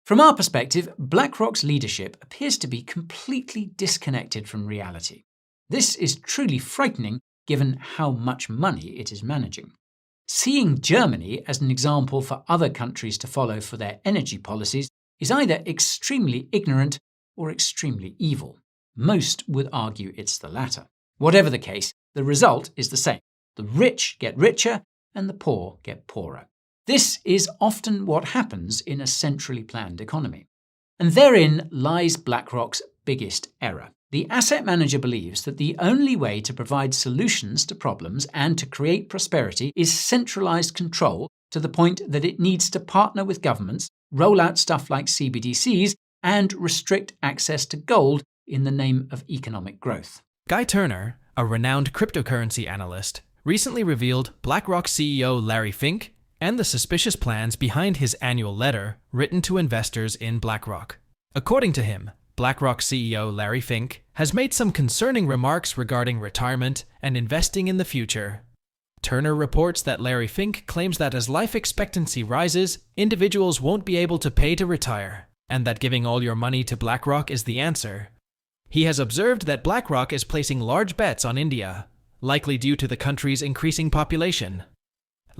From our perspective, BlackRock's leadership appears to be completely disconnected from reality. This is truly frightening given how much money it is managing. Seeing Germany as an example for other countries to follow for their energy policies is either extremely ignorant or extremely evil. Most would argue it's the latter. Whatever the case, the result is the same. The rich get richer and the poor get poorer. This is often what happens in a centrally planned economy. And therein lies BlackRock's biggest error. The asset manager believes that the only way to provide solutions to problems and to create prosperity is centralized control to the point that it needs to partner with governments, roll out stuff like CBDCs, and restrict access to gold in the name of economic growth. Guy Turner, a renowned cryptocurrency analyst, recently revealed BlackRock CEO Larry Fink and the suspicious plans behind his annual letter written to investors in BlackRock. According to him, BlackRock CEO Larry Fink has made some concerning remarks regarding retirement and investing in the future. Turner reports that Larry Fink claims that as life expectancy rises, individuals won't be able to pay to retire, and that giving all your money to BlackRock is the answer. He has observed that BlackRock is placing large bets on India, likely due to the country's increasing population.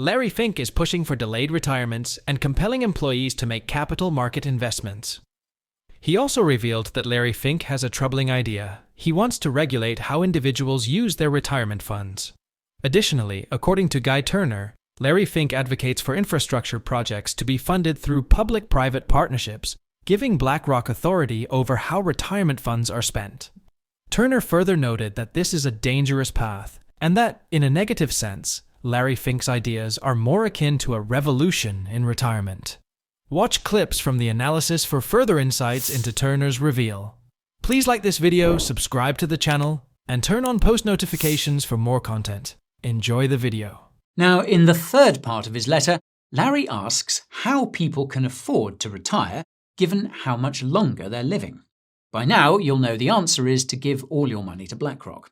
Larry Fink is pushing for delayed retirements and compelling employees to make capital market investments. He also revealed that Larry Fink has a troubling idea. He wants to regulate how individuals use their retirement funds. Additionally, according to Guy Turner, Larry Fink advocates for infrastructure projects to be funded through public-private partnerships, giving BlackRock authority over how retirement funds are spent. Turner further noted that this is a dangerous path, and that, in a negative sense, Larry Fink's ideas are more akin to a revolution in retirement. Watch clips from the analysis for further insights into Turner's reveal. Please like this video, subscribe to the channel, and turn on post notifications for more content. Enjoy the video. Now, in the third part of his letter, Larry asks how people can afford to retire given how much longer they're living. By now, you'll know the answer is to give all your money to BlackRock.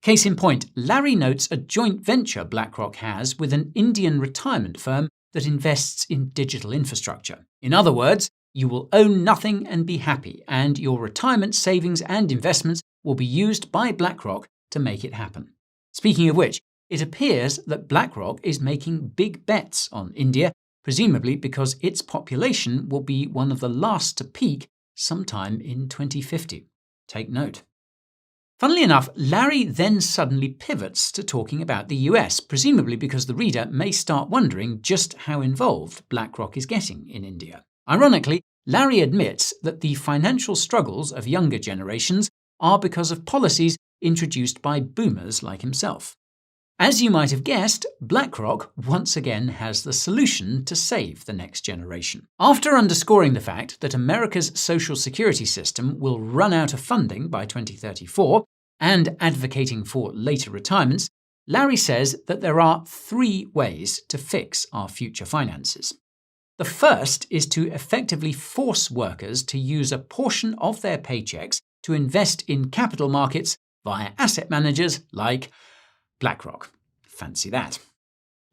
Case in point, Larry notes a joint venture BlackRock has with an Indian retirement firm that invests in digital infrastructure. In other words, you will own nothing and be happy, and your retirement savings and investments will be used by BlackRock to make it happen. Speaking of which, it appears that BlackRock is making big bets on India, presumably because its population will be one of the last to peak sometime in 2050. Take note. Funnily enough, Larry then suddenly pivots to talking about the US, presumably because the reader may start wondering just how involved BlackRock is getting in India. Ironically, Larry admits that the financial struggles of younger generations are because of policies introduced by boomers like himself. As you might have guessed, BlackRock once again has the solution to save the next generation. After underscoring the fact that America's social security system will run out of funding by 2034 and advocating for later retirements, Larry says that there are 3 ways to fix our future finances. The first is to effectively force workers to use a portion of their paychecks to invest in capital markets via asset managers like BlackRock. Fancy that.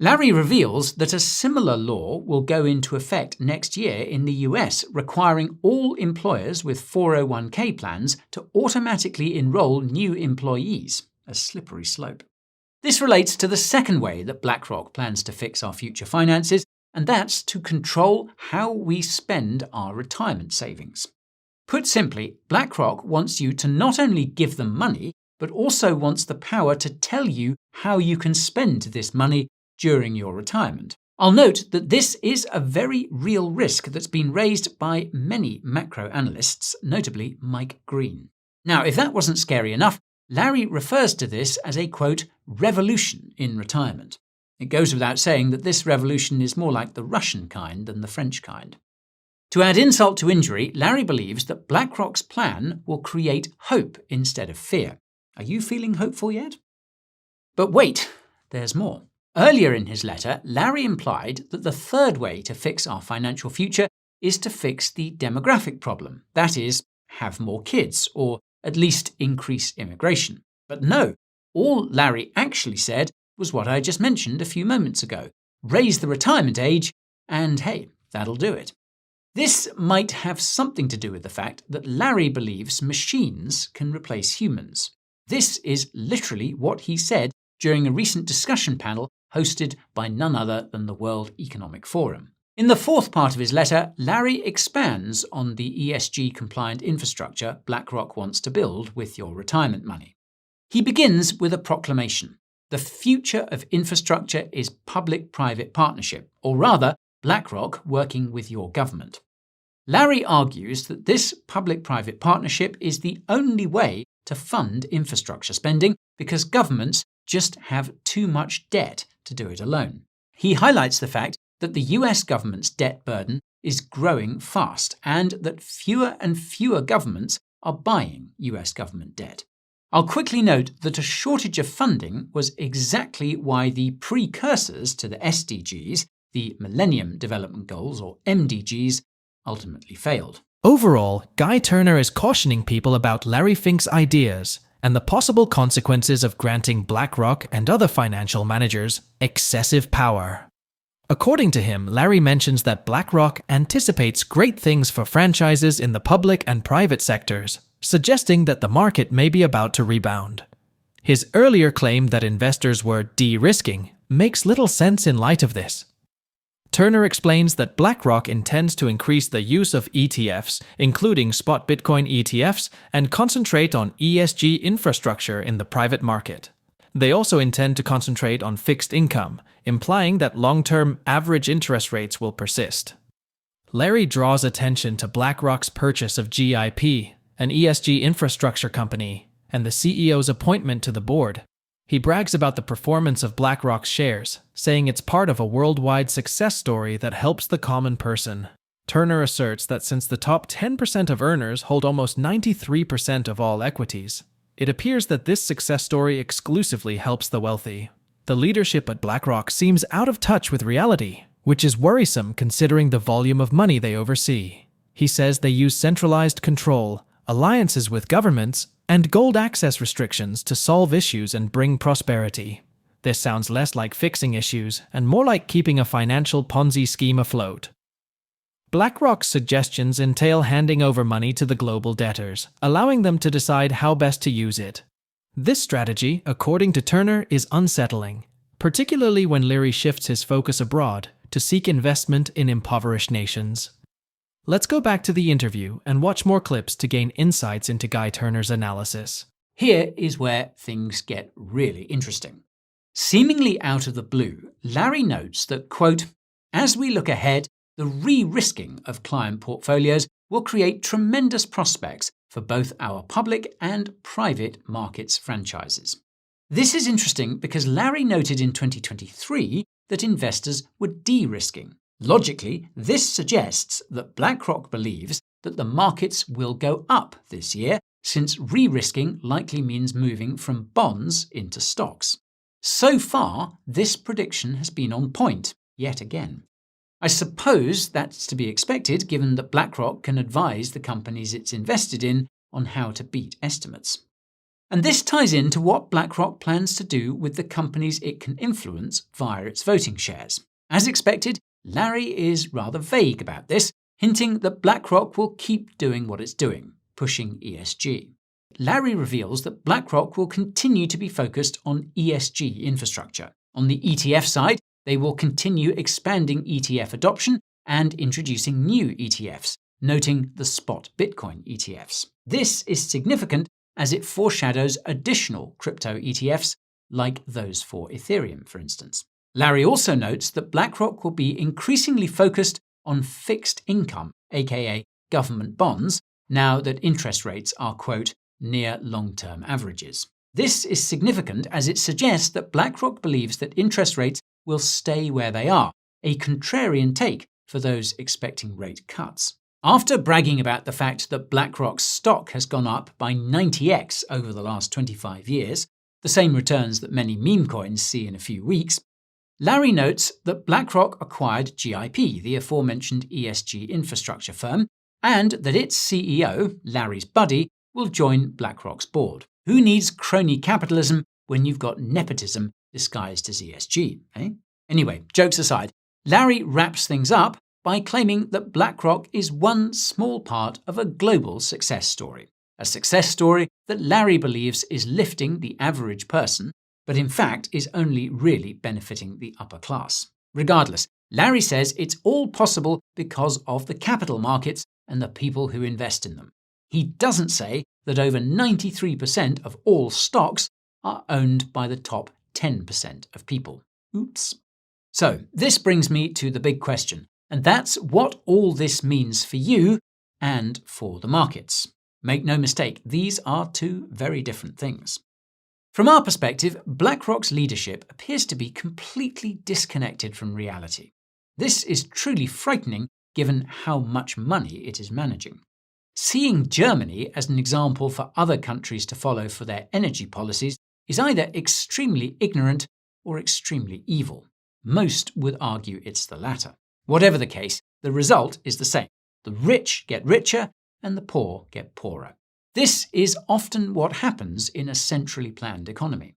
Larry reveals that a similar law will go into effect next year in the US, requiring all employers with 401k plans to automatically enroll new employees, a slippery slope. This relates to the second way that BlackRock plans to fix our future finances, and that's to control how we spend our retirement savings. Put simply, BlackRock wants you to not only give them money, but also wants the power to tell you how you can spend this money during your retirement. I'll note that this is a very real risk that's been raised by many macro analysts, notably Mike Green. Now, if that wasn't scary enough, Larry refers to this as a, quote, revolution in retirement. It goes without saying that this revolution is more like the Russian kind than the French kind. To add insult to injury, Larry believes that BlackRock's plan will create hope instead of fear. Are you feeling hopeful yet? But wait, there's more. Earlier in his letter, Larry implied that the third way to fix our financial future is to fix the demographic problem. That is, have more kids, or at least increase immigration. But no, all Larry actually said was what I just mentioned a few moments ago. Raise the retirement age, and hey, that'll do it. This might have something to do with the fact that Larry believes machines can replace humans. This is literally what he said during a recent discussion panel hosted by none other than the World Economic Forum. In the fourth part of his letter, Larry expands on the ESG-compliant infrastructure BlackRock wants to build with your retirement money. He begins with a proclamation. The future of infrastructure is public-private partnership, or rather, BlackRock working with your government. Larry argues that this public-private partnership is the only way to fund infrastructure spending because governments just have too much debt to do it alone. He highlights the fact that the US government's debt burden is growing fast and that fewer and fewer governments are buying US government debt. I'll quickly note that a shortage of funding was exactly why the precursors to the SDGs, the Millennium Development Goals or MDGs, ultimately failed. Overall, Guy Turner is cautioning people about Larry Fink's ideas and the possible consequences of granting BlackRock and other financial managers excessive power. According to him, Larry mentions that BlackRock anticipates great things for franchises in the public and private sectors, suggesting that the market may be about to rebound. His earlier claim that investors were de-risking makes little sense in light of this. Turner explains that BlackRock intends to increase the use of ETFs, including spot Bitcoin ETFs, and concentrate on ESG infrastructure in the private market. They also intend to concentrate on fixed income, implying that long-term average interest rates will persist. Larry draws attention to BlackRock's purchase of GIP, an ESG infrastructure company, and the CEO's appointment to the board. He brags about the performance of BlackRock's shares, saying it's part of a worldwide success story that helps the common person. Turner asserts that since the top 10% of earners hold almost 93% of all equities, it appears that this success story exclusively helps the wealthy. The leadership at BlackRock seems out of touch with reality, which is worrisome considering the volume of money they oversee. He says they use centralized control, alliances with governments, and gold access restrictions to solve issues and bring prosperity. This sounds less like fixing issues and more like keeping a financial Ponzi scheme afloat. BlackRock's suggestions entail handing over money to the global debtors, allowing them to decide how best to use it. This strategy, according to Turner, is unsettling, particularly when Larry shifts his focus abroad to seek investment in impoverished nations. Let's go back to the interview and watch more clips to gain insights into Guy Turner's analysis. Here is where things get really interesting. Seemingly out of the blue, Larry notes that, quote, as we look ahead, the re-risking of client portfolios will create tremendous prospects for both our public and private markets franchises. This is interesting because Larry noted in 2023 that investors were de-risking. Logically, this suggests that BlackRock believes that the markets will go up this year, since re-risking likely means moving from bonds into stocks. So far, this prediction has been on point, yet again. I suppose that's to be expected given that BlackRock can advise the companies it's invested in on how to beat estimates. And this ties into what BlackRock plans to do with the companies it can influence via its voting shares. As expected, Larry is rather vague about this, hinting that BlackRock will keep doing what it's doing, pushing ESG. Larry reveals that BlackRock will continue to be focused on ESG infrastructure. On the ETF side, they will continue expanding ETF adoption and introducing new ETFs, noting the spot Bitcoin ETFs. This is significant as it foreshadows additional crypto ETFs, like those for Ethereum, for instance. Larry also notes that BlackRock will be increasingly focused on fixed income, aka government bonds, now that interest rates are, quote, near long-term averages. This is significant as it suggests that BlackRock believes that interest rates will stay where they are, a contrarian take for those expecting rate cuts. After bragging about the fact that BlackRock's stock has gone up by 90x over the last 25 years, the same returns that many meme coins see in a few weeks, Larry notes that BlackRock acquired GIP, the aforementioned ESG infrastructure firm, and that its CEO, Larry's buddy, will join BlackRock's board. Who needs crony capitalism when you've got nepotism disguised as ESG, eh? Anyway, jokes aside, Larry wraps things up by claiming that BlackRock is one small part of a global success story. A success story that Larry believes is lifting the average person, but in fact is only really benefiting the upper class. Regardless, Larry says it's all possible because of the capital markets and the people who invest in them. He doesn't say that over 93% of all stocks are owned by the top 10% of people. Oops. So, this brings me to the big question, and that's what all this means for you and for the markets. Make no mistake, these are two very different things. From our perspective, BlackRock's leadership appears to be completely disconnected from reality. This is truly frightening given how much money it is managing. Seeing Germany as an example for other countries to follow for their energy policies is either extremely ignorant or extremely evil. Most would argue it's the latter. Whatever the case, the result is the same. The rich get richer and the poor get poorer. This is often what happens in a centrally planned economy.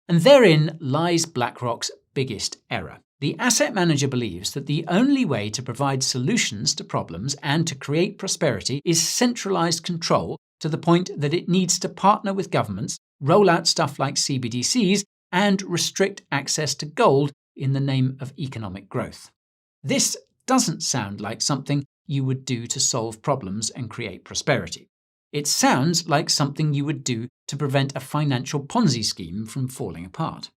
And therein lies BlackRock's biggest error. The asset manager believes that the only way to provide solutions to problems and to create prosperity is centralized control to the point that it needs to partner with governments, roll out stuff like CBDCs, and restrict access to gold in the name of economic growth. This doesn't sound like something you would do to solve problems and create prosperity. It sounds like something you would do to prevent a financial Ponzi scheme from falling apart.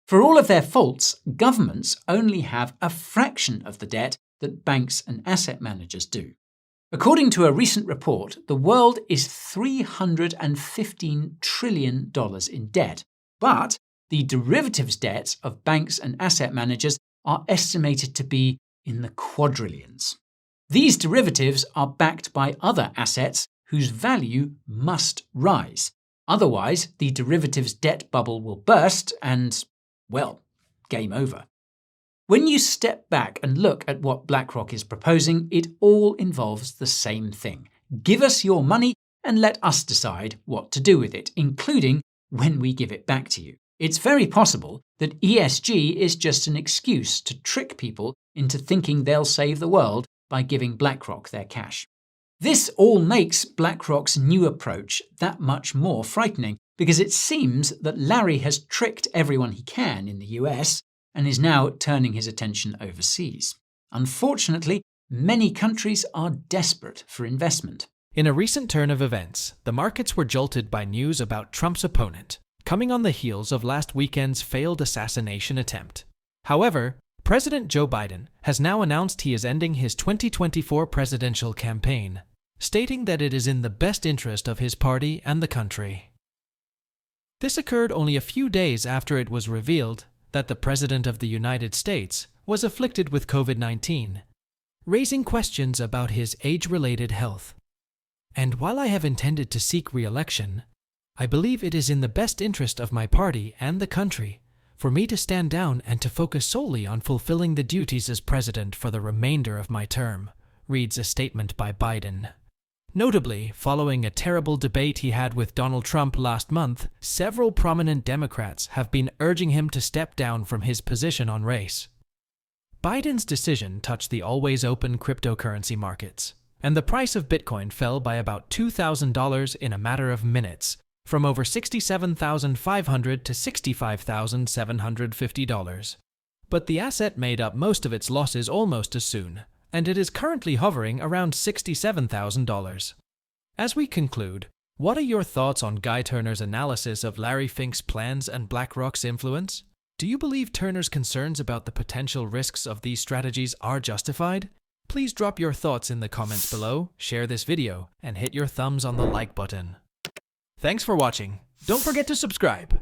For all of their faults, governments only have a fraction of the debt that banks and asset managers do. According to a recent report, the world is $315 trillion in debt, but the derivatives debts of banks and asset managers are estimated to be in the quadrillions. These derivatives are backed by other assets whose value must rise. Otherwise, the derivatives debt bubble will burst and, well, game over. When you step back and look at what BlackRock is proposing, it all involves the same thing. Give us your money and let us decide what to do with it, including when we give it back to you. It's very possible that ESG is just an excuse to trick people into thinking they'll save the world by giving BlackRock their cash. This all makes BlackRock's new approach that much more frightening, because it seems that Larry has tricked everyone he can in the US and is now turning his attention overseas. Unfortunately, many countries are desperate for investment. In a recent turn of events, the markets were jolted by news about Trump's opponent, coming on the heels of last weekend's failed assassination attempt. However, President Joe Biden has now announced he is ending his 2024 presidential campaign, stating that it is in the best interest of his party and the country. This occurred only a few days after it was revealed that the President of the United States was afflicted with COVID-19, raising questions about his age-related health. And while I have intended to seek re-election, I believe it is in the best interest of my party and the country for me to stand down and to focus solely on fulfilling the duties as president for the remainder of my term, reads a statement by Biden. Notably, following a terrible debate he had with Donald Trump last month, several prominent Democrats have been urging him to step down from his position on race. Biden's decision touched the always-open cryptocurrency markets, and the price of Bitcoin fell by about $2,000 in a matter of minutes, from over $67,500 to $65,750. But the asset made up most of its losses almost as soon, and it is currently hovering around $67,000. As we conclude, what are your thoughts on Guy Turner's analysis of Larry Fink's plans and BlackRock's influence? Do you believe Turner's concerns about the potential risks of these strategies are justified? Please drop your thoughts in the comments below, share this video, and hit your thumbs on the like button. Thanks for watching. Don't forget to subscribe.